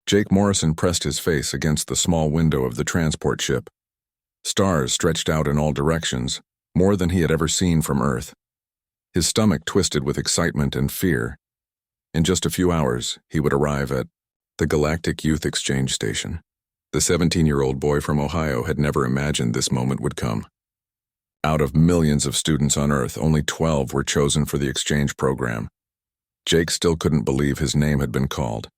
Jake Morrison pressed his face against the small window of the transport ship. Stars stretched out in all directions, more than he had ever seen from Earth. His stomach twisted with excitement and fear. In just a few hours, he would arrive at the Galactic Youth Exchange Station. The 17-year-old boy from Ohio had never imagined this moment would come. Out of millions of students on Earth, only 12 were chosen for the exchange program. Jake still couldn't believe his name had been called.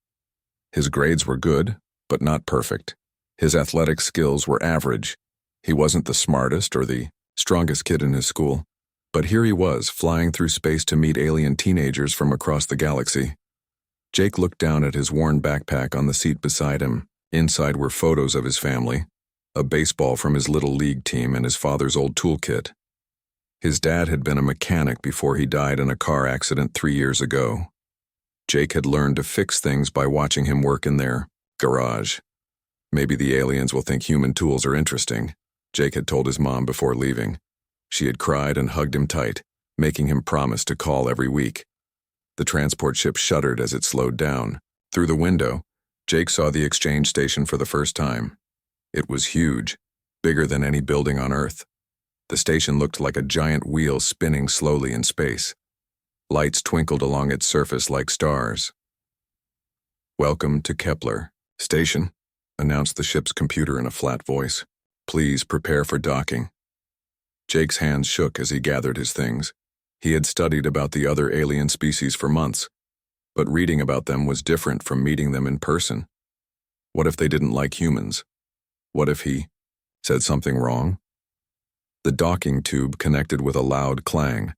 His grades were good, but not perfect. His athletic skills were average. He wasn't the smartest or the strongest kid in his school. But here he was, flying through space to meet alien teenagers from across the galaxy. Jake looked down at his worn backpack on the seat beside him. Inside were photos of his family, a baseball from his little league team, and his father's old toolkit. His dad had been a mechanic before he died in a car accident 3 years ago. Jake had learned to fix things by watching him work in their garage. Maybe the aliens will think human tools are interesting, Jake had told his mom before leaving. She had cried and hugged him tight, making him promise to call every week. The transport ship shuddered as it slowed down. Through the window, Jake saw the exchange station for the first time. It was huge, bigger than any building on Earth. The station looked like a giant wheel spinning slowly in space. Lights twinkled along its surface like stars. "Welcome to Kepler Station," announced the ship's computer in a flat voice. "Please prepare for docking." Jake's hands shook as he gathered his things. He had studied about the other alien species for months, but reading about them was different from meeting them in person. What if they didn't like humans? What if he said something wrong? The docking tube connected with a loud clang.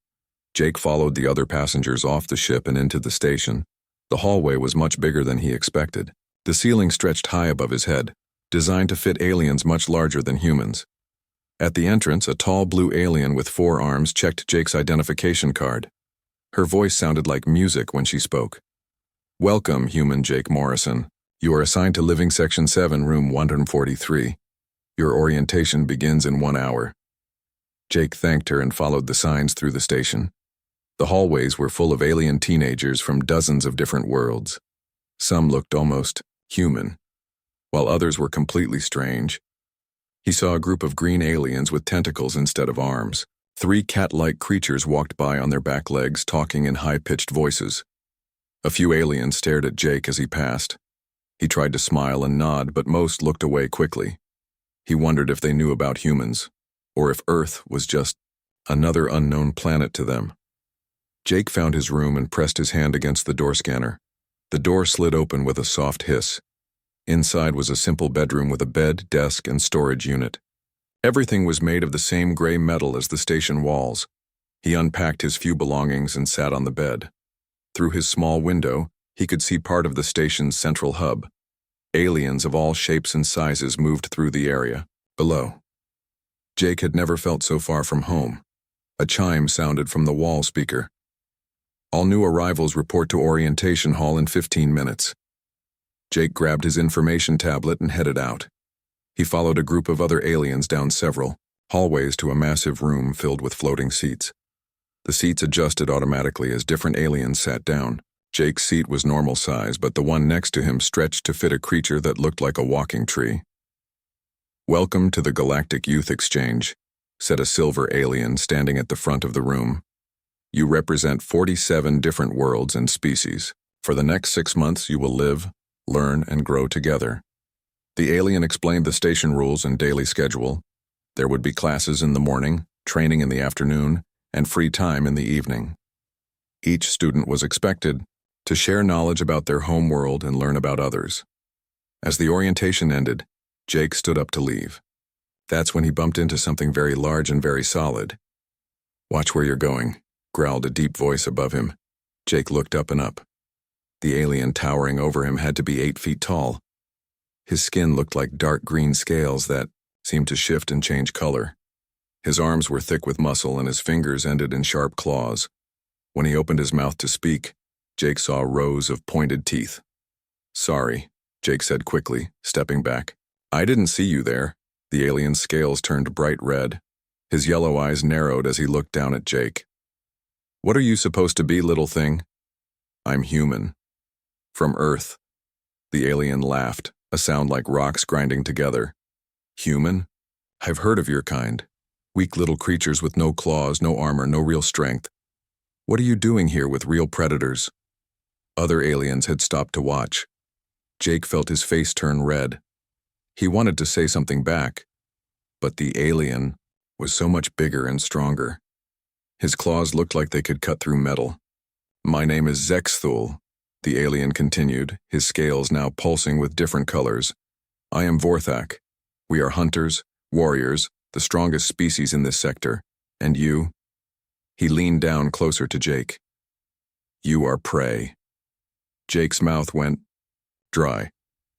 Jake followed the other passengers off the ship and into the station. The hallway was much bigger than he expected. The ceiling stretched high above his head, designed to fit aliens much larger than humans. At the entrance, a tall blue alien with 4 arms checked Jake's identification card. Her voice sounded like music when she spoke. "Welcome, human Jake Morrison. You are assigned to Living Section 7, Room 143. Your orientation begins in 1 hour." Jake thanked her and followed the signs through the station. The hallways were full of alien teenagers from dozens of different worlds. Some looked almost human, while others were completely strange. He saw a group of green aliens with tentacles instead of arms. 3 cat-like creatures walked by on their back legs, talking in high-pitched voices. A few aliens stared at Jake as he passed. He tried to smile and nod, but most looked away quickly. He wondered if they knew about humans, or if Earth was just another unknown planet to them. Jake found his room and pressed his hand against the door scanner. The door slid open with a soft hiss. Inside was a simple bedroom with a bed, desk, and storage unit. Everything was made of the same gray metal as the station walls. He unpacked his few belongings and sat on the bed. Through his small window, he could see part of the station's central hub. Aliens of all shapes and sizes moved through the area below. Jake had never felt so far from home. A chime sounded from the wall speaker. "All new arrivals report to orientation hall in 15 minutes. Jake grabbed his information tablet and headed out. He followed a group of other aliens down several hallways to a massive room filled with floating seats. The seats adjusted automatically as different aliens sat down. Jake's seat was normal size, but the one next to him stretched to fit a creature that looked like a walking tree. "Welcome to the Galactic Youth Exchange," said a silver alien standing at the front of the room. "You represent 47 different worlds and species. For the next 6 months, you will live, learn, and grow together." The alien explained the station rules and daily schedule. There would be classes in the morning, training in the afternoon, and free time in the evening. Each student was expected to share knowledge about their home world and learn about others. As the orientation ended, Jake stood up to leave. That's when he bumped into something very large and very solid. "Watch where you're going," growled a deep voice above him. Jake looked up and up. The alien towering over him had to be 8 feet tall. His skin looked like dark green scales that seemed to shift and change color. His arms were thick with muscle and his fingers ended in sharp claws. When he opened his mouth to speak, Jake saw rows of pointed teeth. "Sorry," Jake said quickly, stepping back. "I didn't see you there." The alien's scales turned bright red. His yellow eyes narrowed as he looked down at Jake. "What are you supposed to be, little thing?" "I'm human. From Earth." The alien laughed, a sound like rocks grinding together. Human? I've heard of your kind. Weak little creatures with no claws, no armor, no real strength. What are you doing here with real predators? Other aliens had stopped to watch. Jake felt his face turn red. He wanted to say something back, but the alien was so much bigger and stronger. His claws looked like they could cut through metal. My name is Zexthul, the alien continued, his scales now pulsing with different colors. I am Vorthak. We are hunters, warriors, the strongest species in this sector. And you? He leaned down closer to Jake. You are prey. Jake's mouth went dry.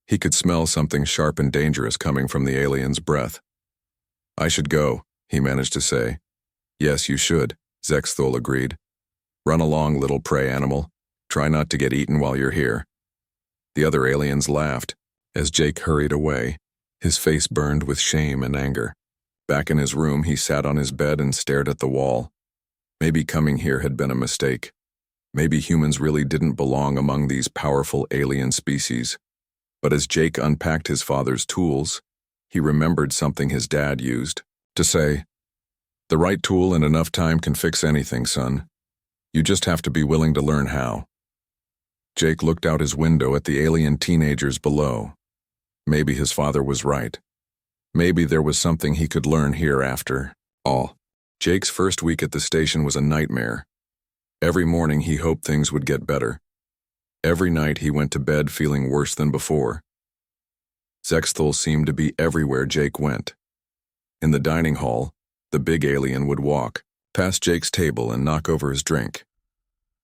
He could smell something sharp and dangerous coming from the alien's breath. I should go, he managed to say. Yes, you should, Zexthul agreed. Run along, little prey animal. Try not to get eaten while you're here. The other aliens laughed. As Jake hurried away, his face burned with shame and anger. Back in his room, he sat on his bed and stared at the wall. Maybe coming here had been a mistake. Maybe humans really didn't belong among these powerful alien species. But as Jake unpacked his father's tools, he remembered something his dad used to say, "The right tool and enough time can fix anything, son. You just have to be willing to learn how." Jake looked out his window at the alien teenagers below. Maybe his father was right. Maybe there was something he could learn here after all. Jake's first week at the station was a nightmare. Every morning he hoped things would get better. Every night he went to bed feeling worse than before. Zexthul seemed to be everywhere Jake went. In the dining hall, the big alien would walk past Jake's table and knock over his drink.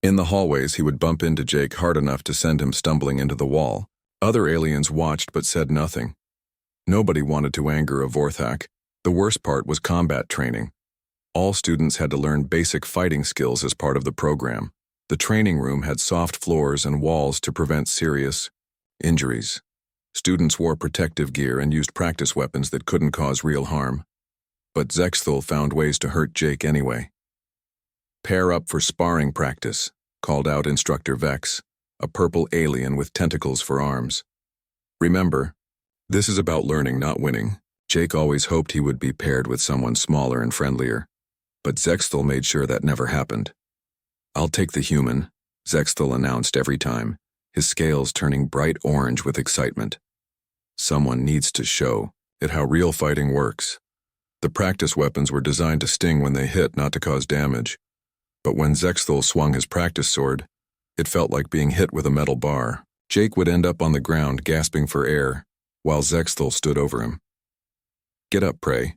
In the hallways, he would bump into Jake hard enough to send him stumbling into the wall. Other aliens watched but said nothing. Nobody wanted to anger a Vorthak. The worst part was combat training. All students had to learn basic fighting skills as part of the program. The training room had soft floors and walls to prevent serious injuries. Students wore protective gear and used practice weapons that couldn't cause real harm. But Zexthul found ways to hurt Jake anyway. Pair up for sparring practice, called out Instructor Vex, a purple alien with tentacles for arms. Remember, this is about learning, not winning. Jake always hoped he would be paired with someone smaller and friendlier, but Zexthul made sure that never happened. I'll take the human, Zexthul announced every time, his scales turning bright orange with excitement. Someone needs to show it how real fighting works. The practice weapons were designed to sting when they hit, not to cause damage. But when Zexthul swung his practice sword, it felt like being hit with a metal bar. Jake would end up on the ground gasping for air, while Zexthul stood over him. Get up, prey,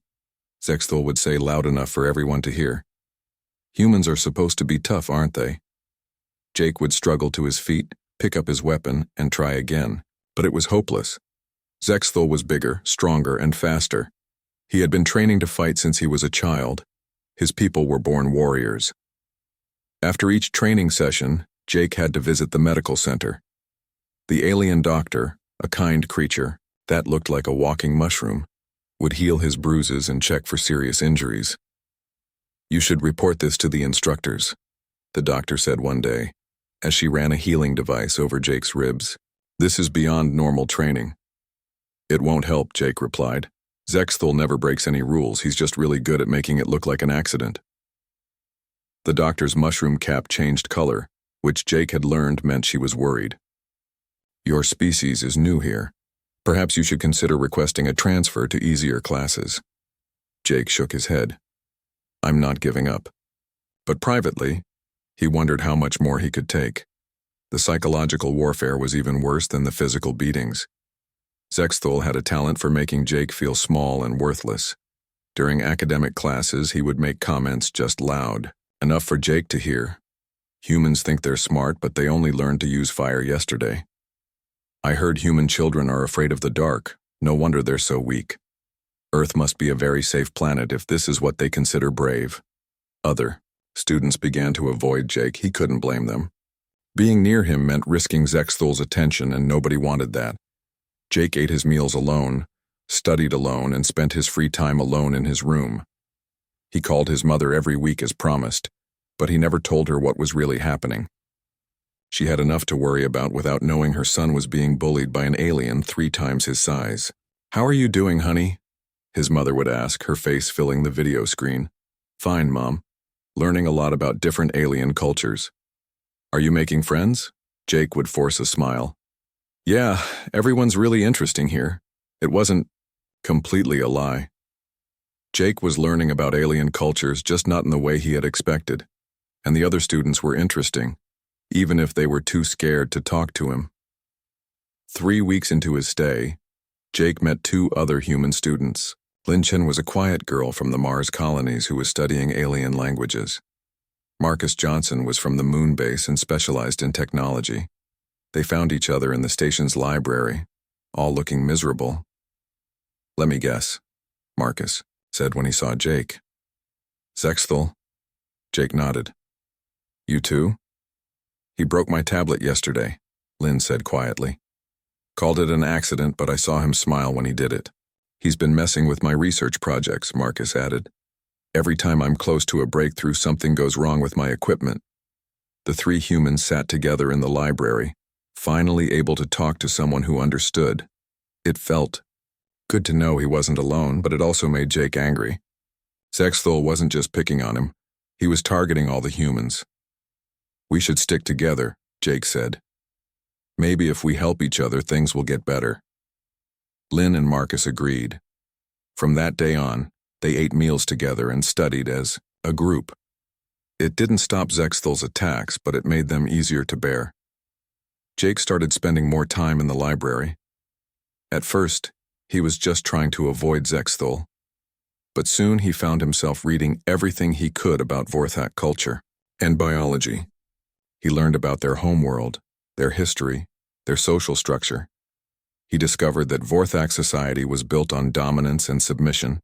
Zexthul would say loud enough for everyone to hear. Humans are supposed to be tough, aren't they? Jake would struggle to his feet, pick up his weapon, and try again, but it was hopeless. Zexthul was bigger, stronger, and faster. He had been training to fight since he was a child. His people were born warriors. After each training session, Jake had to visit the medical center. The alien doctor, a kind creature that looked like a walking mushroom, would heal his bruises and check for serious injuries. You should report this to the instructors, the doctor said one day, as she ran a healing device over Jake's ribs. This is beyond normal training. It won't help, Jake replied. Zexthul never breaks any rules, he's just really good at making it look like an accident. The doctor's mushroom cap changed color, which Jake had learned meant she was worried. Your species is new here. Perhaps you should consider requesting a transfer to easier classes. Jake shook his head. I'm not giving up. But privately, he wondered how much more he could take. The psychological warfare was even worse than the physical beatings. Zexthul had a talent for making Jake feel small and worthless. During academic classes, he would make comments just loud, enough for Jake to hear. Humans think they're smart, but they only learned to use fire yesterday. I heard human children are afraid of the dark. No wonder they're so weak. Earth must be a very safe planet if this is what they consider brave. Other students began to avoid Jake. He couldn't blame them. Being near him meant risking Zexthul's attention, and nobody wanted that. Jake ate his meals alone, studied alone, and spent his free time alone in his room. He called his mother every week as promised, but he never told her what was really happening. She had enough to worry about without knowing her son was being bullied by an alien 3 times his size. "How are you doing, honey?" his mother would ask, her face filling the video screen. "Fine, Mom. Learning a lot about different alien cultures." "Are you making friends?" Jake would force a smile. "Yeah, everyone's really interesting here." It wasn't completely a lie. Jake was learning about alien cultures, just not in the way he had expected, and the other students were interesting, even if they were too scared to talk to him. 3 weeks into his stay, Jake met 2 other human students. Lin Chen was a quiet girl from the Mars colonies who was studying alien languages. Marcus Johnson was from the moon base and specialized in technology. They found each other in the station's library, all looking miserable. "Let me guess," Marcus said when he saw Jake. "Zexthal?" Jake nodded. "You too?" "He broke my tablet yesterday," Lin said quietly. "Called it an accident, but I saw him smile when he did it." "He's been messing with my research projects," Marcus added. "Every time I'm close to a breakthrough, something goes wrong with my equipment." The 3 humans sat together in the library, finally able to talk to someone who understood. It felt good to know he wasn't alone, but it also made Jake angry. Zexthal wasn't just picking on him, he was targeting all the humans. "We should stick together," Jake said. "Maybe if we help each other, things will get better." Lin and Marcus agreed. From that day on, they ate meals together and studied as a group. It didn't stop Zexthal's attacks, but it made them easier to bear. Jake started spending more time in the library. At first, he was just trying to avoid Zexthal, but soon he found himself reading everything he could about Vorthak culture and biology. He learned about their homeworld, their history, their social structure. He discovered that Vorthak society was built on dominance and submission.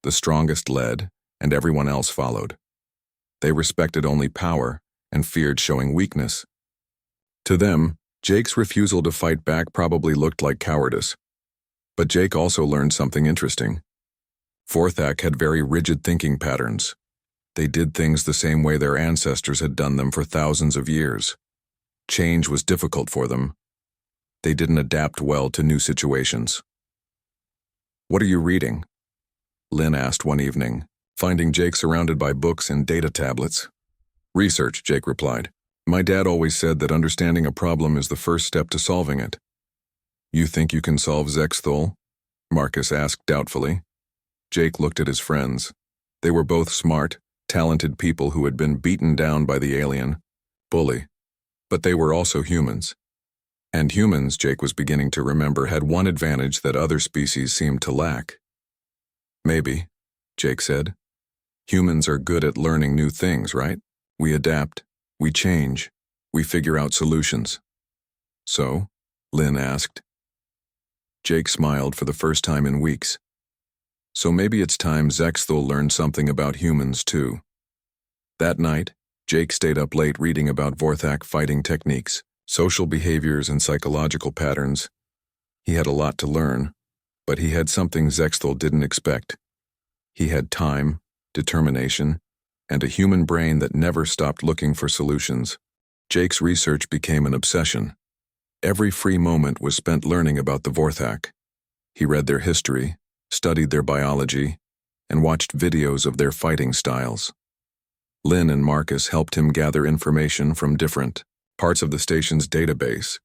The strongest led, and everyone else followed. They respected only power and feared showing weakness. To them, Jake's refusal to fight back probably looked like cowardice. But Jake also learned something interesting. Vorthak had very rigid thinking patterns. They did things the same way their ancestors had done them for thousands of years. Change was difficult for them. They didn't adapt well to new situations. "What are you reading?" Lin asked one evening, finding Jake surrounded by books and data tablets. "Research," Jake replied. "My dad always said that understanding a problem is the first step to solving it." "You think you can solve Zexthal?" Marcus asked doubtfully. Jake looked at his friends. They were both smart, talented people who had been beaten down by the alien bully. But they were also humans. And humans, Jake was beginning to remember, had one advantage that other species seemed to lack. "Maybe," Jake said. "Humans are good at learning new things, right? We adapt, we change, we figure out solutions." "So?" Lin asked. Jake smiled for the first time in weeks. "So maybe it's time Zexthal learned something about humans too." That night, Jake stayed up late reading about Vorthak fighting techniques, social behaviors, and psychological patterns. He had a lot to learn, but he had something Zexthal didn't expect. He had time, determination, and a human brain that never stopped looking for solutions. Jake's research became an obsession. Every free moment was spent learning about the Vorthak. He read their history, studied their biology, and watched videos of their fighting styles. Lin and Marcus helped him gather information from different parts of the station's database.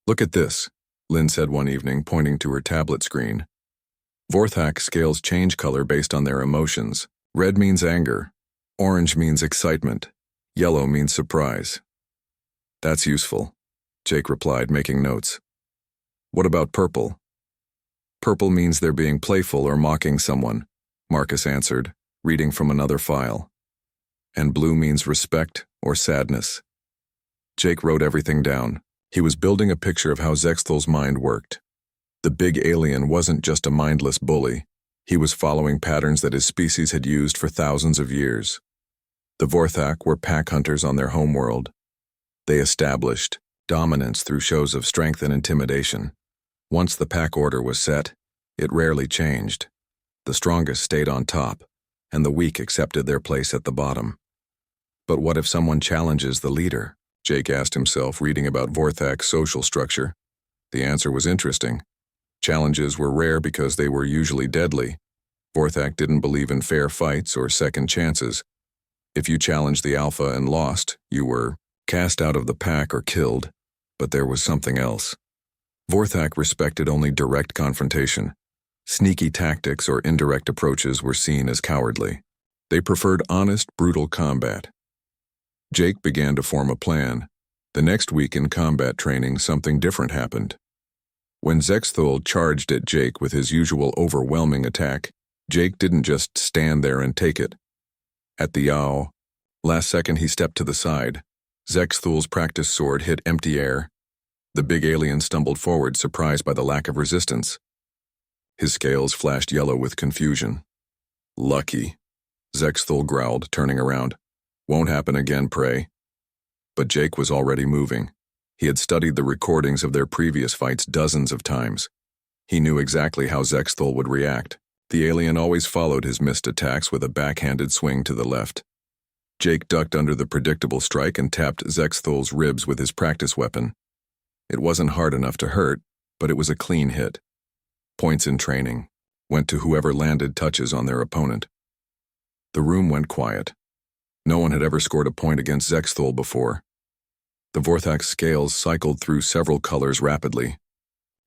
"Look at this," Lin said one evening, pointing to her tablet screen. "Vorthak scales change color based on their emotions. Red means anger, orange means excitement, yellow means surprise." "That's useful," Jake replied, making notes. "What about purple?" "Purple means they're being playful or mocking someone," Marcus answered, reading from another file. "And blue means respect or sadness." Jake wrote everything down. He was building a picture of how Zexthal's mind worked. The big alien wasn't just a mindless bully. He was following patterns that his species had used for thousands of years. The Vorthak were pack hunters on their homeworld. They established dominance through shows of strength and intimidation. Once the pack order was set, it rarely changed. The strongest stayed on top, and the weak accepted their place at the bottom. But what if someone challenges the leader? Jake asked himself, reading about Vorthak's social structure. The answer was interesting. Challenges were rare because they were usually deadly. Vorthak didn't believe in fair fights or second chances. If you challenged the Alpha and lost, you were cast out of the pack or killed. But there was something else. Vorthak respected only direct confrontation. Sneaky tactics or indirect approaches were seen as cowardly. They preferred honest, brutal combat. Jake began to form a plan. The next week in combat training, something different happened. When Zexthul charged at Jake with his usual overwhelming attack, Jake didn't just stand there and take it. At the last second he stepped to the side. Zexthul's practice sword hit empty air. The big alien stumbled forward, surprised by the lack of resistance. His scales flashed yellow with confusion. Lucky, Zexthul growled, turning around. Won't happen again, pray. But Jake was already moving. He had studied the recordings of their previous fights dozens of times. He knew exactly how Zexthul would react. The alien always followed his missed attacks with a backhanded swing to the left. Jake ducked under the predictable strike and tapped Zexthul's ribs with his practice weapon. It wasn't hard enough to hurt, but it was a clean hit. Points in training went to whoever landed touches on their opponent. The room went quiet. No one had ever scored a point against Zexthul before. The Vorthak's scales cycled through several colors rapidly.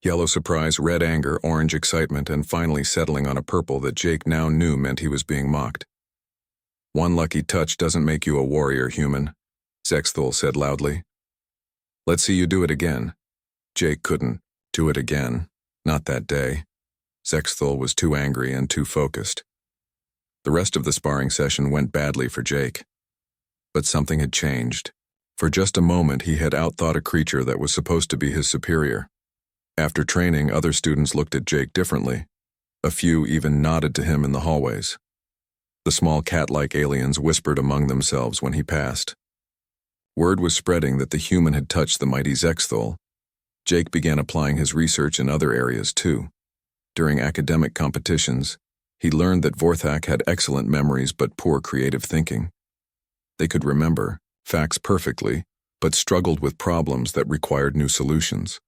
Yellow surprise, red anger, orange excitement, and finally settling on a purple that Jake now knew meant he was being mocked. One lucky touch doesn't make you a warrior, human, Zexthul said loudly. Let's see you do it again. Jake couldn't do it again. Not that day. Zexthul was too angry and too focused. The rest of the sparring session went badly for Jake. But something had changed. For just a moment, he had outthought a creature that was supposed to be his superior. After training, other students looked at Jake differently. A few even nodded to him in the hallways. The small cat-like aliens whispered among themselves when he passed. Word was spreading that the human had touched the mighty Zexthul. Jake began applying his research in other areas too. During academic competitions, he learned that Vorthak had excellent memories but poor creative thinking. They could remember facts perfectly, but struggled with problems that required new solutions.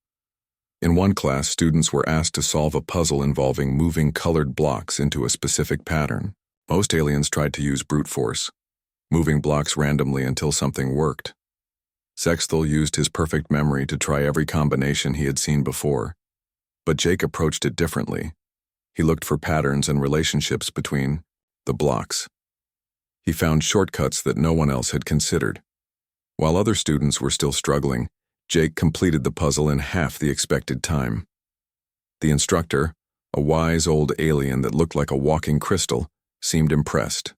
In one class, students were asked to solve a puzzle involving moving colored blocks into a specific pattern. Most aliens tried to use brute force, moving blocks randomly until something worked. Zexthul used his perfect memory to try every combination he had seen before. But Jake approached it differently. He looked for patterns and relationships between the blocks. He found shortcuts that no one else had considered. While other students were still struggling, Jake completed the puzzle in half the expected time. The instructor, a wise old alien that looked like a walking crystal, seemed impressed.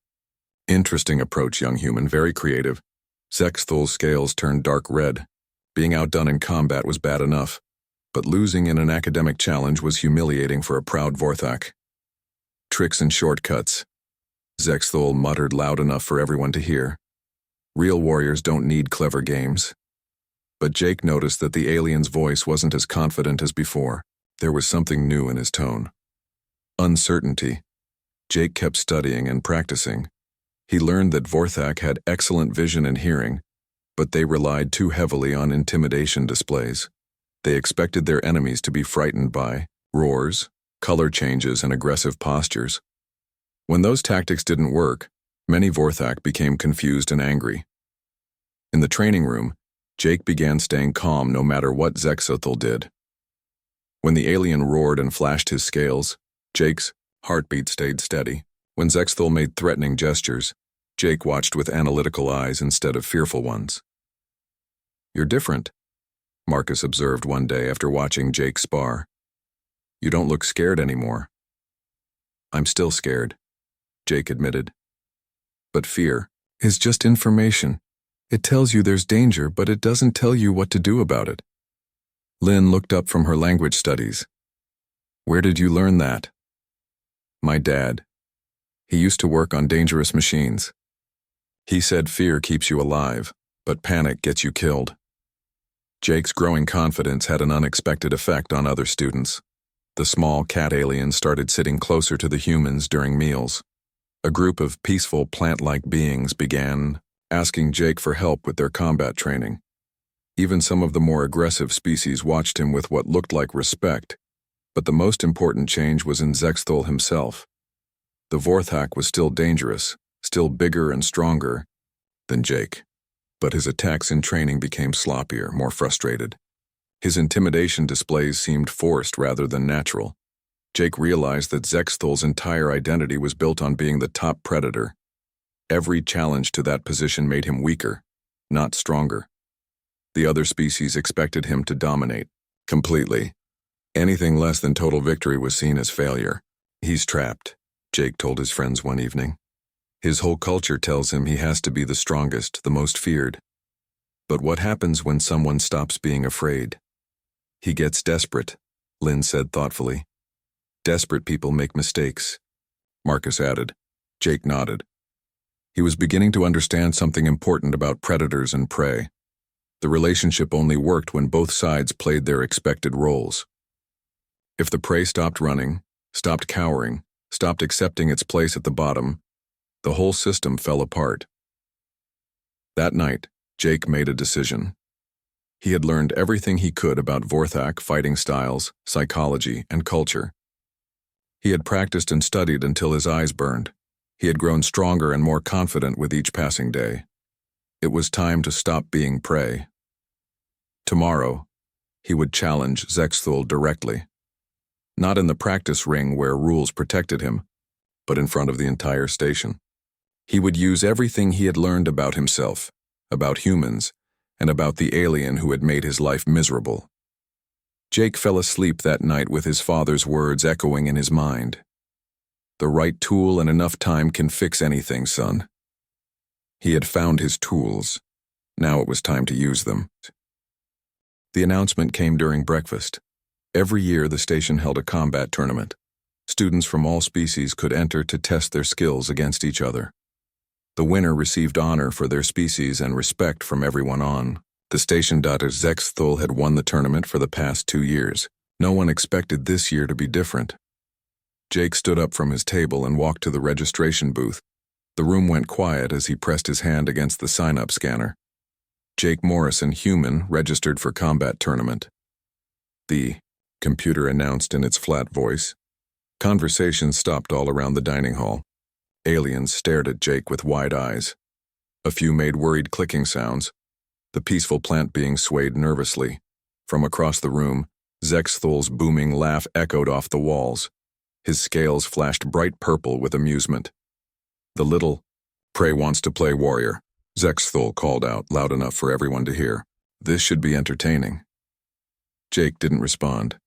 Interesting approach, young human, very creative. Zexthul's scales turned dark red. Being outdone in combat was bad enough, but losing in an academic challenge was humiliating for a proud Vorthak. Tricks and shortcuts, Zexthul muttered loud enough for everyone to hear. Real warriors don't need clever games. But Jake noticed that the alien's voice wasn't as confident as before. There was something new in his tone. Uncertainty. Jake kept studying and practicing. He learned that Vorthak had excellent vision and hearing, but they relied too heavily on intimidation displays. They expected their enemies to be frightened by roars, color changes, and aggressive postures. When those tactics didn't work, many Vorthak became confused and angry. In the training room, Jake began staying calm no matter what Zexthul did. When the alien roared and flashed his scales, Jake's heartbeat stayed steady. When Zexthul made threatening gestures, Jake watched with analytical eyes instead of fearful ones. "You're different," Marcus observed one day after watching Jake spar. "You don't look scared anymore." "I'm still scared," Jake admitted. "But fear is just information. It tells you there's danger, but it doesn't tell you what to do about it." Lynn looked up from her language studies. "Where did you learn that?" "My dad. He used to work on dangerous machines. He said fear keeps you alive, but panic gets you killed." Jake's growing confidence had an unexpected effect on other students. The small cat aliens started sitting closer to the humans during meals. A group of peaceful plant-like beings began asking Jake for help with their combat training. Even some of the more aggressive species watched him with what looked like respect, but the most important change was in Zexthul himself. The Vorthak was still dangerous, still bigger and stronger than Jake, but his attacks in training became sloppier, more frustrated. His intimidation displays seemed forced rather than natural. Jake realized that Zexthul's entire identity was built on being the top predator. Every challenge to that position made him weaker, not stronger. The other species expected him to dominate, completely. Anything less than total victory was seen as failure. He's trapped, Jake told his friends one evening. His whole culture tells him he has to be the strongest, the most feared. But what happens when someone stops being afraid? He gets desperate, Lynn said thoughtfully. Desperate people make mistakes, Marcus added. Jake nodded. He was beginning to understand something important about predators and prey. The relationship only worked when both sides played their expected roles. If the prey stopped running, stopped cowering, stopped accepting its place at the bottom, the whole system fell apart. That night, Jake made a decision. He had learned everything he could about Vorthak fighting styles, psychology, and culture. He had practiced and studied until his eyes burned. He had grown stronger and more confident with each passing day. It was time to stop being prey. Tomorrow, he would challenge Zexthul directly. Not in the practice ring where rules protected him, but in front of the entire station. He would use everything he had learned about himself, about humans, and about the alien who had made his life miserable. Jake fell asleep that night with his father's words echoing in his mind. The right tool and enough time can fix anything, son. He had found his tools. Now it was time to use them. The announcement came during breakfast. Every year the station held a combat tournament. Students from all species could enter to test their skills against each other. The winner received honor for their species and respect from everyone on. The station daughter Zexthul had won the tournament for the past 2 years. No one expected this year to be different. Jake stood up from his table and walked to the registration booth. The room went quiet as he pressed his hand against the sign-up scanner. Jake Morrison, human, registered for combat tournament. The computer announced in its flat voice. Conversation stopped all around the dining hall. Aliens stared at Jake with wide eyes. A few made worried clicking sounds. The peaceful plant being swayed nervously. From across the room, Zexthul's booming laugh echoed off the walls. His scales flashed bright purple with amusement. The little prey wants to play warrior, Zexthul called out, loud enough for everyone to hear. This should be entertaining. Jake didn't respond.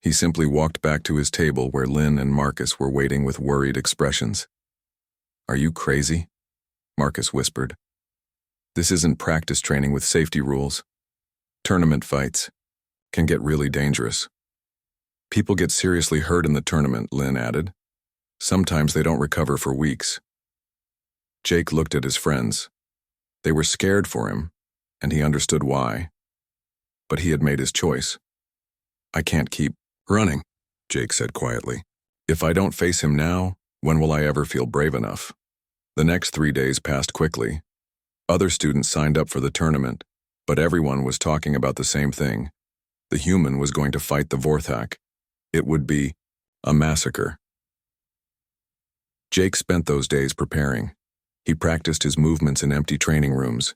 He simply walked back to his table where Lynn and Marcus were waiting with worried expressions. Are you crazy? Marcus whispered. This isn't practice training with safety rules. Tournament fights can get really dangerous. People get seriously hurt in the tournament, Lynn added. Sometimes they don't recover for weeks. Jake looked at his friends. They were scared for him, and he understood why. But he had made his choice. I can't keep running, Jake said quietly. If I don't face him now, when will I ever feel brave enough? The next 3 days passed quickly. Other students signed up for the tournament, but everyone was talking about the same thing. The human was going to fight the Vorthak. It would be a massacre. Jake spent those days preparing. He practiced his movements in empty training rooms.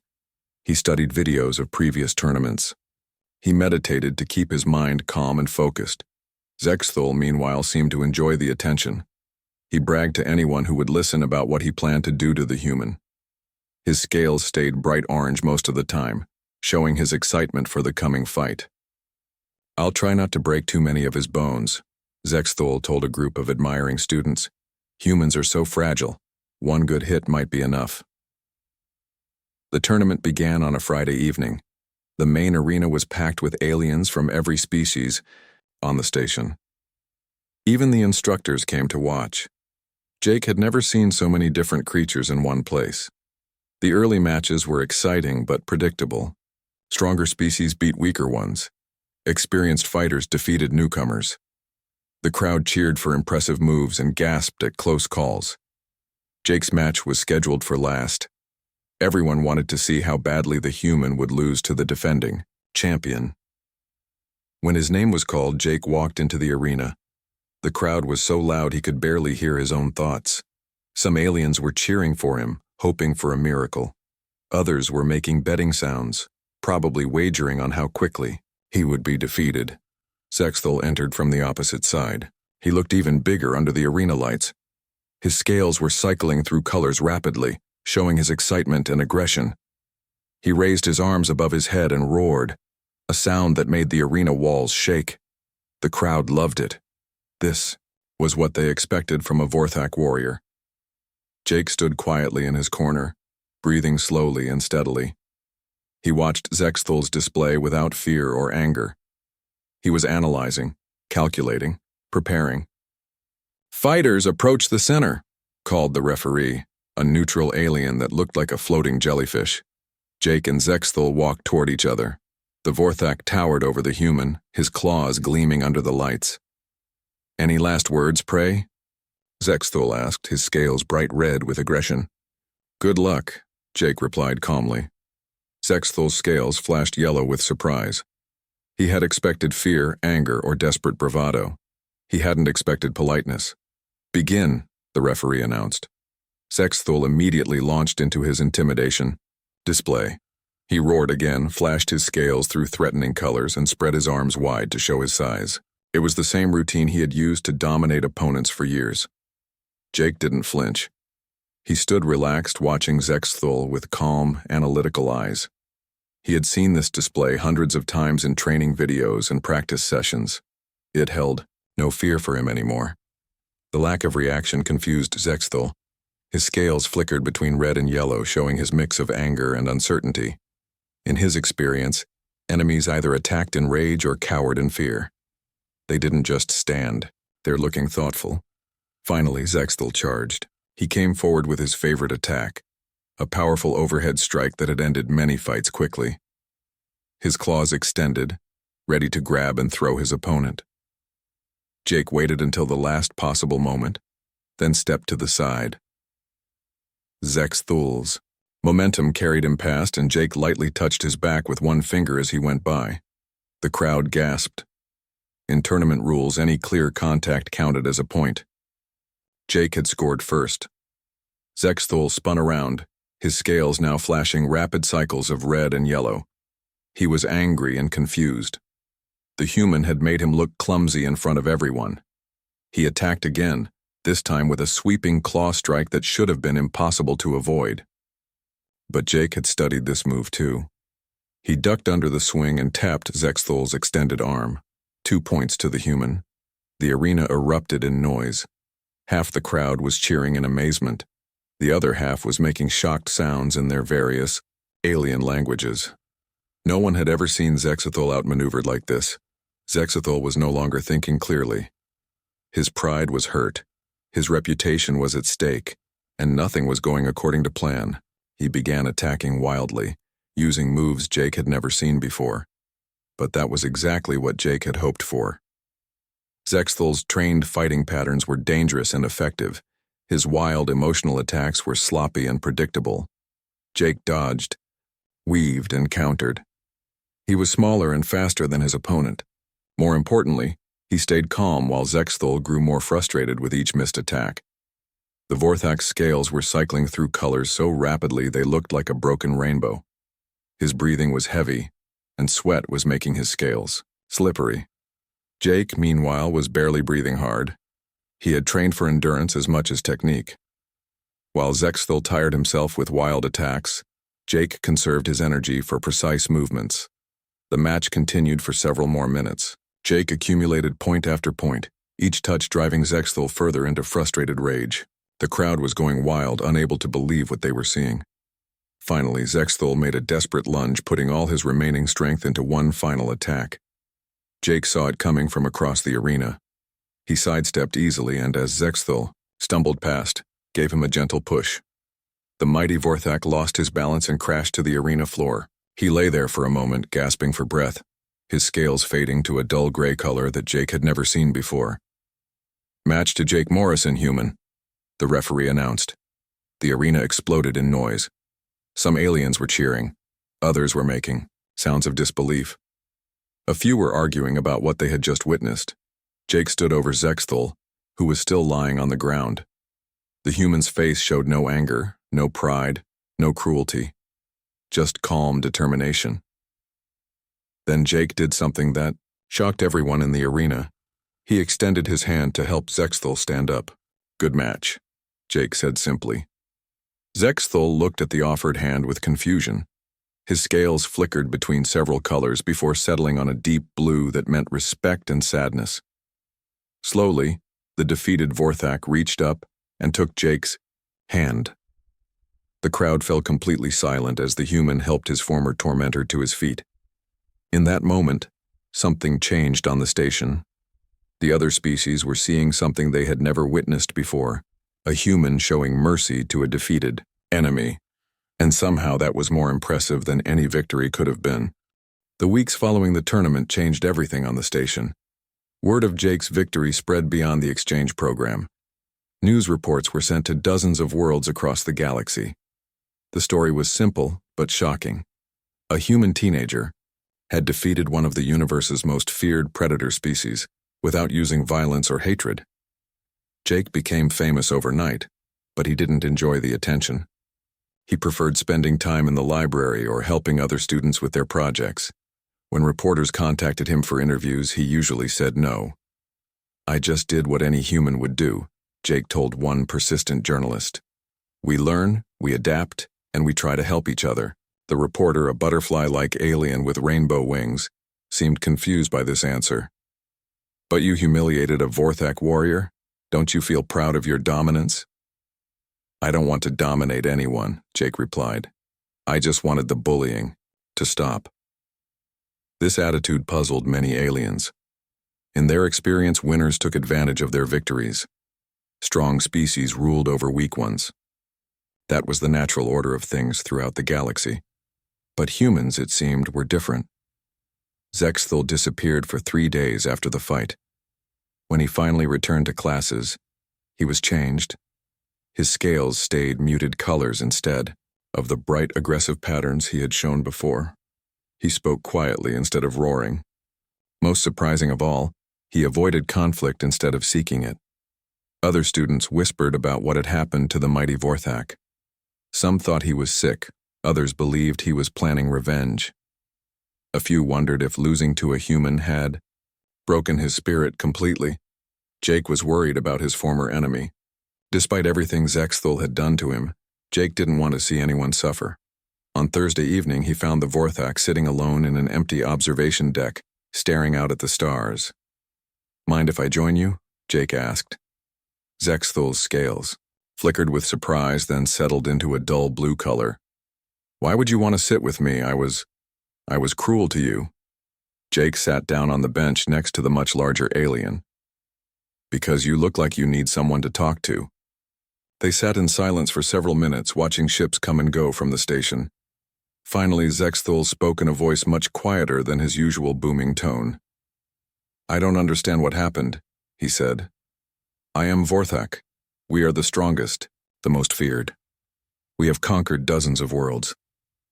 He studied videos of previous tournaments. He meditated to keep his mind calm and focused. Zexthul, meanwhile, seemed to enjoy the attention. He bragged to anyone who would listen about what he planned to do to the human. His scales stayed bright orange most of the time, showing his excitement for the coming fight. I'll try not to break too many of his bones, Zexthul told a group of admiring students. Humans are so fragile. One good hit might be enough. The tournament began on a Friday evening. The main arena was packed with aliens from every species on the station. Even the instructors came to watch. Jake had never seen so many different creatures in one place. The early matches were exciting but predictable. Stronger species beat weaker ones. Experienced fighters defeated newcomers. The crowd cheered for impressive moves and gasped at close calls. Jake's match was scheduled for last. Everyone wanted to see how badly the human would lose to the defending champion. When his name was called, Jake walked into the arena. The crowd was so loud he could barely hear his own thoughts. Some aliens were cheering for him, hoping for a miracle. Others were making betting sounds, probably wagering on how quickly he would be defeated. Zexthal entered from the opposite side. He looked even bigger under the arena lights. His scales were cycling through colors rapidly, showing his excitement and aggression. He raised his arms above his head and roared, a sound that made the arena walls shake. The crowd loved it. This was what they expected from a Vorthak warrior. Jake stood quietly in his corner, breathing slowly and steadily. He watched Zexthal's display without fear or anger. He was analyzing, calculating, preparing. "Fighters, approach the center," called the referee, a neutral alien that looked like a floating jellyfish. Jake and Zexthal walked toward each other. The Vorthak towered over the human, his claws gleaming under the lights. "Any last words, pray?" Zexthal asked, his scales bright red with aggression. "Good luck," Jake replied calmly. Zexthal's scales flashed yellow with surprise. He had expected fear, anger, or desperate bravado. He hadn't expected politeness. "Begin," the referee announced. Zexthal immediately launched into his intimidation display. He roared again, flashed his scales through threatening colors, and spread his arms wide to show his size. It was the same routine he had used to dominate opponents for years. Jake didn't flinch. He stood relaxed, watching Zexthal with calm, analytical eyes. He had seen this display hundreds of times in training videos and practice sessions. It held no fear for him anymore. The lack of reaction confused Zexthal. His scales flickered between red and yellow, showing his mix of anger and uncertainty. In his experience, enemies either attacked in rage or cowered in fear. They didn't just stand. They're looking thoughtful. Finally, Zexthal charged. He came forward with his favorite attack, a powerful overhead strike that had ended many fights quickly. His claws extended, ready to grab and throw his opponent. Jake waited until the last possible moment, then stepped to the side. Zexthal's momentum carried him past, and Jake lightly touched his back with one finger as he went by. The crowd gasped. In tournament rules, any clear contact counted as a point. Jake had scored first. Zexthal spun around, his scales now flashing rapid cycles of red and yellow. He was angry and confused. The human had made him look clumsy in front of everyone. He attacked again, this time with a sweeping claw strike that should have been impossible to avoid. But Jake had studied this move too. He ducked under the swing and tapped Zexthal's extended arm. 2 points to the human. The arena erupted in noise. Half the crowd was cheering in amazement. The other half was making shocked sounds in their various alien languages. No one had ever seen Zexthal outmaneuvered like this. Zexthal was no longer thinking clearly. His pride was hurt. His reputation was at stake, and nothing was going according to plan. He began attacking wildly, using moves Jake had never seen before. But that was exactly what Jake had hoped for. Zexthal's trained fighting patterns were dangerous and effective. His wild, emotional attacks were sloppy and predictable. Jake dodged, weaved, and countered. He was smaller and faster than his opponent. More importantly, he stayed calm while Zexthal grew more frustrated with each missed attack. The Vorthak's scales were cycling through colors so rapidly they looked like a broken rainbow. His breathing was heavy, and sweat was making his scales slippery. Jake, meanwhile, was barely breathing hard. He had trained for endurance as much as technique. While Zexthal tired himself with wild attacks, Jake conserved his energy for precise movements. The match continued for several more minutes. Jake accumulated point after point, each touch driving Zexthal further into frustrated rage. The crowd was going wild, unable to believe what they were seeing. Finally, Zexthal made a desperate lunge, putting all his remaining strength into one final attack. Jake saw it coming from across the arena. He sidestepped easily and, as Zexthal stumbled past, gave him a gentle push. The mighty Vorthak lost his balance and crashed to the arena floor. He lay there for a moment, gasping for breath, his scales fading to a dull gray color that Jake had never seen before. "Match to Jake Morrison, human," the referee announced. The arena exploded in noise. Some aliens were cheering. Others were making sounds of disbelief. A few were arguing about what they had just witnessed. Jake stood over Zexthul, who was still lying on the ground. The human's face showed no anger, no pride, no cruelty, just calm determination. Then Jake did something that shocked everyone in the arena. He extended his hand to help Zexthul stand up. "Good match," Jake said simply. Zexthul looked at the offered hand with confusion. His scales flickered between several colors before settling on a deep blue that meant respect and sadness. Slowly, the defeated Vorthak reached up and took Jake's hand. The crowd fell completely silent as the human helped his former tormentor to his feet. In that moment, something changed on the station. The other species were seeing something they had never witnessed before, a human showing mercy to a defeated enemy. And somehow that was more impressive than any victory could have been. The weeks following the tournament changed everything on the station. Word of Jake's victory spread beyond the exchange program. News reports were sent to dozens of worlds across the galaxy. The story was simple but shocking. A human teenager had defeated one of the universe's most feared predator species without using violence or hatred. Jake became famous overnight, but he didn't enjoy the attention. He preferred spending time in the library or helping other students with their projects. When reporters contacted him for interviews, he usually said no. "I just did what any human would do," Jake told one persistent journalist. "We learn, we adapt, and we try to help each other." The reporter, a butterfly-like alien with rainbow wings, seemed confused by this answer. "But you humiliated a Vorthak warrior? Don't you feel proud of your dominance?" "I don't want to dominate anyone," Jake replied. "I just wanted the bullying to stop." This attitude puzzled many aliens. In their experience, winners took advantage of their victories. Strong species ruled over weak ones. That was the natural order of things throughout the galaxy. But humans, it seemed, were different. Zexthul disappeared for 3 days after the fight. When he finally returned to classes, he was changed. His scales stayed muted colors instead of the bright, aggressive patterns he had shown before. He spoke quietly instead of roaring. Most surprising of all, he avoided conflict instead of seeking it. Other students whispered about what had happened to the mighty Vorthak. Some thought he was sick, others believed he was planning revenge. A few wondered if losing to a human had broken his spirit completely. Jake was worried about his former enemy. Despite everything Zexthul had done to him, Jake didn't want to see anyone suffer. On Thursday evening, he found the Vorthak sitting alone in an empty observation deck, staring out at the stars. "Mind if I join you?" Jake asked. Zexthul's scales flickered with surprise, then settled into a dull blue color. "Why would you want to sit with me? I was cruel to you." Jake sat down on the bench next to the much larger alien. "Because you look like you need someone to talk to." They sat in silence for several minutes, watching ships come and go from the station. Finally, Zexthul spoke in a voice much quieter than his usual booming tone. "I don't understand what happened," he said. "I am Vorthak. We are the strongest, the most feared. We have conquered dozens of worlds.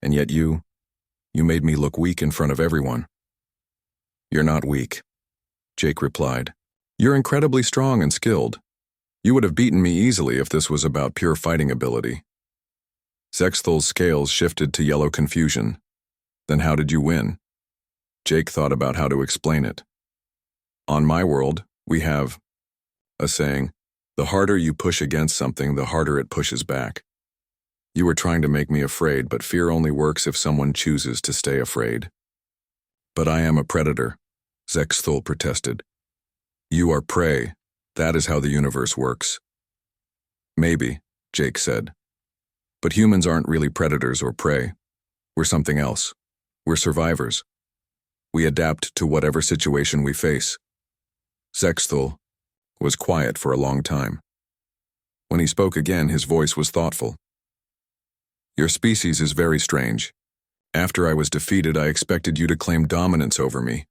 And yet you made me look weak in front of everyone." "You're not weak," Jake replied. "You're incredibly strong and skilled. You would have beaten me easily if this was about pure fighting ability." Zexthul's scales shifted to yellow confusion. "Then how did you win?" Jake thought about how to explain it. "On my world, we have a saying, the harder you push against something, the harder it pushes back. You were trying to make me afraid, but fear only works if someone chooses to stay afraid." "But I am a predator," Zexthul protested. "You are prey. That is how the universe works." "Maybe," Jake said. "But humans aren't really predators or prey. We're something else. We're survivors. We adapt to whatever situation we face." Zexthul was quiet for a long time. When he spoke again, his voice was thoughtful. "Your species is very strange. After I was defeated, I expected you to claim dominance over me,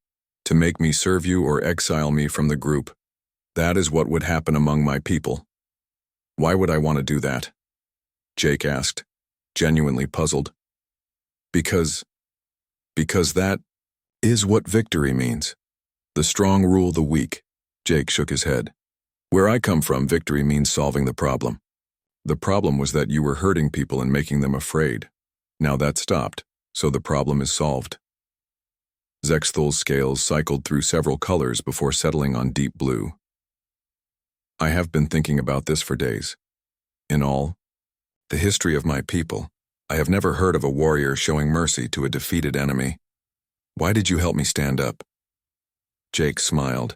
to make me serve you or exile me from the group. That is what would happen among my people." "Why would I want to do that?" Jake asked. genuinely puzzled. Because that is what victory means. The strong rule the weak. Jake shook his head. Where I come from, victory means solving the problem. The problem was that you were hurting people and making them afraid. Now that stopped, so the problem is solved. Zexthal's scales cycled through several colors before settling on deep blue. I have been thinking about this for days. In all, the history of my people, I have never heard of a warrior showing mercy to a defeated enemy. Why did you help me stand up? Jake smiled.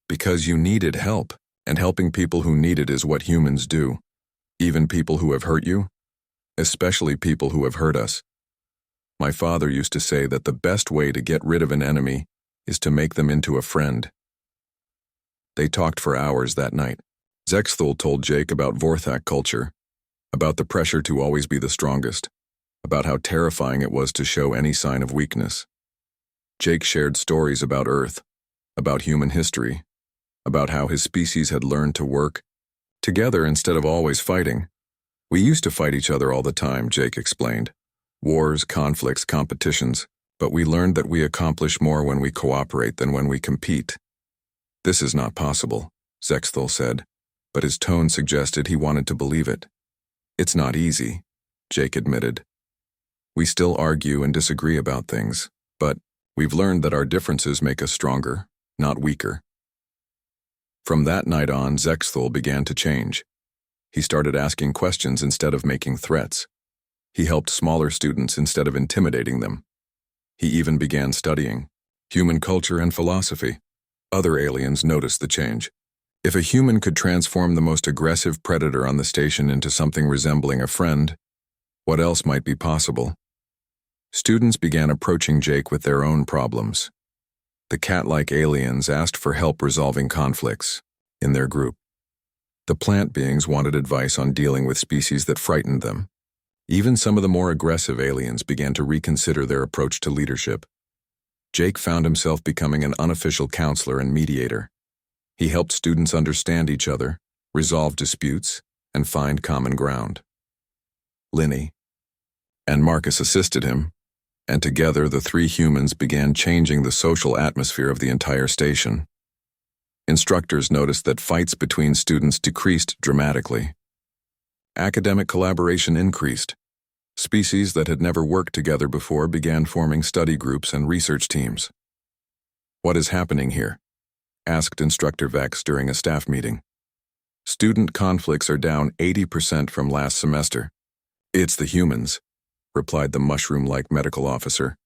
Because you needed help, and helping people who need it is what humans do. Even people who have hurt you, especially people who have hurt us. My father used to say that the best way to get rid of an enemy is to make them into a friend. They talked for hours that night. Zexthal told Jake about Vorthak culture, about the pressure to always be the strongest, about how terrifying it was to show any sign of weakness. Jake shared stories about Earth, about human history, about how his species had learned to work together instead of always fighting. We used to fight each other all the time, Jake explained. Wars, conflicts, competitions, but we learned that we accomplish more when we cooperate than when we compete. This is not possible, Zexthal said, but his tone suggested he wanted to believe it. It's not easy, Jake admitted. We still argue and disagree about things, but we've learned that our differences make us stronger, not weaker. From that night on, Zexthal began to change. He started asking questions instead of making threats. He helped smaller students instead of intimidating them. He even began studying human culture and philosophy. Other aliens noticed the change. If a human could transform the most aggressive predator on the station into something resembling a friend, what else might be possible? Students began approaching Jake with their own problems. The cat-like aliens asked for help resolving conflicts in their group. The plant beings wanted advice on dealing with species that frightened them. Even some of the more aggressive aliens began to reconsider their approach to leadership. Jake found himself becoming an unofficial counselor and mediator. He helped students understand each other, resolve disputes, and find common ground. Linny and Marcus assisted him, and together the three humans began changing the social atmosphere of the entire station. Instructors noticed that fights between students decreased dramatically. Academic collaboration increased. Species that had never worked together before began forming study groups and research teams. What is happening here? Asked Instructor Vex during a staff meeting. Student conflicts are down 80% from last semester. It's the humans, replied the mushroom-like medical officer.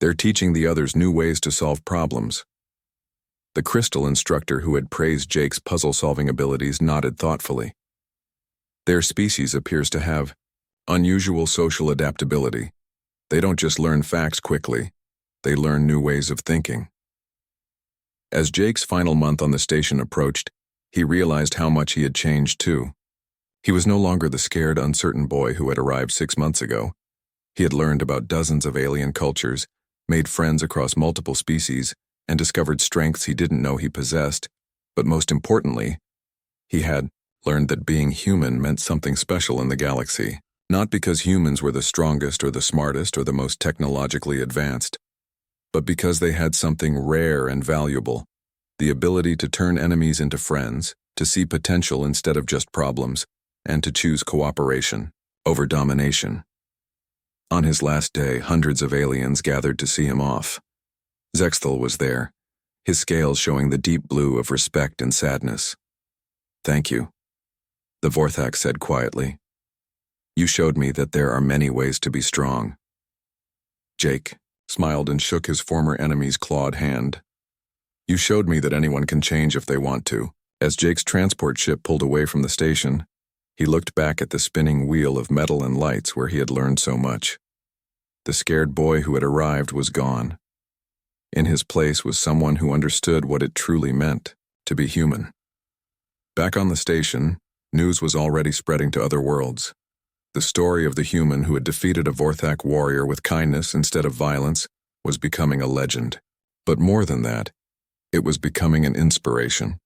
They're teaching the others new ways to solve problems. The crystal instructor who had praised Jake's puzzle-solving abilities nodded thoughtfully. Their species appears to have unusual social adaptability. They don't just learn facts quickly, they learn new ways of thinking. As Jake's final month on the station approached, he realized how much he had changed too. He was no longer the scared, uncertain boy who had arrived 6 months ago. He had learned about dozens of alien cultures, made friends across multiple species, and discovered strengths he didn't know he possessed. But most importantly, he had learned that being human meant something special in the galaxy. Not because humans were the strongest or the smartest or the most technologically advanced, but because they had something rare and valuable, the ability to turn enemies into friends, to see potential instead of just problems, and to choose cooperation over domination. On his last day, hundreds of aliens gathered to see him off. Zexthal was there, his scales showing the deep blue of respect and sadness. Thank you, the Vorthak said quietly. You showed me that there are many ways to be strong. Jake smiled and shook his former enemy's clawed hand. You showed me that anyone can change if they want to. As Jake's transport ship pulled away from the station, he looked back at the spinning wheel of metal and lights where he had learned so much. The scared boy who had arrived was gone. In his place was someone who understood what it truly meant to be human. Back on the station, news was already spreading to other worlds. The story of the human who had defeated a Vorthak warrior with kindness instead of violence was becoming a legend. But more than that, it was becoming an inspiration.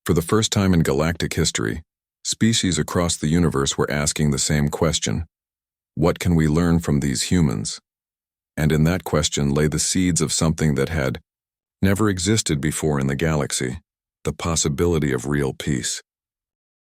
For the first time in galactic history, Species across the universe were asking the same question. What can we learn from these humans? And in that question lay the seeds of something that had never existed before in the galaxy, the possibility of real peace.